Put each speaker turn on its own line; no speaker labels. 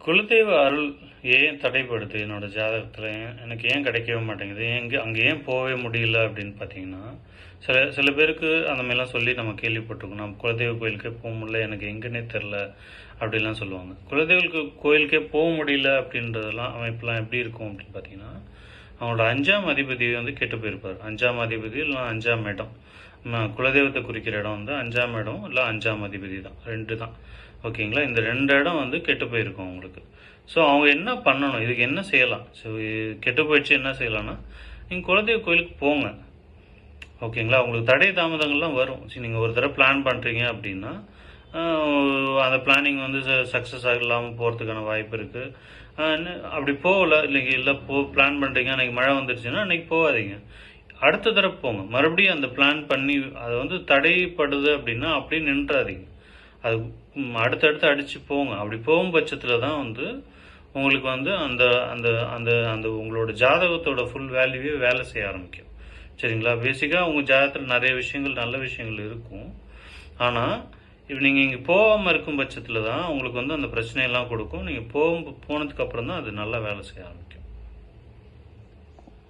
குலதெய்வ அருள் ஏன் தடைப்படுது என்னோட ஜாதகத்தில்? எனக்கு ஏன் கிடைக்கவே மாட்டேங்குது? அங்கே ஏன் போகவே முடியல அப்படின்னு பார்த்தீங்கன்னா, சில சில பேருக்கு அந்த மாதிரிலாம் சொல்லி நம்ம கேள்விப்பட்டிருக்கோம். நம்ம குலதெய்வ கோயிலுக்கே போக முடியல, எனக்கு எங்கன்னே தெரில அப்படிலாம் சொல்லுவாங்க. குலதெய்வ கோயிலுக்கே போக முடியல அப்படின்றதெல்லாம் அமைப்பெலாம் எப்படி இருக்கும் அப்படின்னு பார்த்தீங்கன்னா, அவங்களோட 5ஆம் அதிபதி வந்து கெட்டு போயிருப்பார். 5ஆம் அதிபதி இல்லை 5ஆம் இடம். குலதெய்வத்தை குறிக்கிற இடம் வந்து 5ஆம் இடம் இல்லை 5ஆம் அதிபதி தான், 2 தான். ஓகேங்களா? இந்த 2 இடம் வந்து கெட்டு போயிருக்கும் அவங்களுக்கு. ஸோ அவங்க என்ன பண்ணணும், இதுக்கு என்ன செய்யலாம்? ஸோ கெட்டு போயிடுச்சு, என்ன செய்யலாம்னா, நீங்கள் குலதெய்வ கோயிலுக்கு போங்க. ஓகேங்களா? உங்களுக்கு தடை தாமதங்கள்லாம் வரும். சரி, நீங்கள் ஒரு தடவை பிளான் பண்ணுறீங்க அப்படின்னா அந்த பிளானிங் வந்து சக்ஸஸ் ஆகலாமல் போகிறதுக்கான வாய்ப்பு இருக்குது. அப்படி போகல இல்லை பிளான் பண்ணுறீங்க, அன்றைக்கி மழை வந்துடுச்சுன்னா அன்றைக்கி போகாதீங்க, அடுத்த தடவை போங்க. மறுபடியும் அந்த பிளான் பண்ணி அதை வந்து தடைப்படுது அப்படின்னா அப்படியே நின்றாதீங்க, அது அடுத்தடுத்து அடித்து போங்க. அப்படி போகும் பட்சத்தில் தான் வந்து உங்களுக்கு வந்து அந்த அந்த அந்த அந்த உங்களோட ஜாதகத்தோட ஃபுல் வேல்யூவே வேலை செய்ய ஆரம்பிக்கும். சரிங்களா? பேசிக்காக உங்கள் ஜாதகத்தில் நிறைய விஷயங்கள், நல்ல விஷயங்கள் இருக்கும். ஆனால் இப்போ நீங்கள் இங்கே போகாமல் இருக்கும் பட்சத்தில் தான் உங்களுக்கு வந்து அந்த பிரச்சனையெல்லாம் கொடுக்கும். நீங்கள் போனதுக்கப்புறம் தான் அது நல்லா வேலை செய்ய ஆரம்பிக்கும்.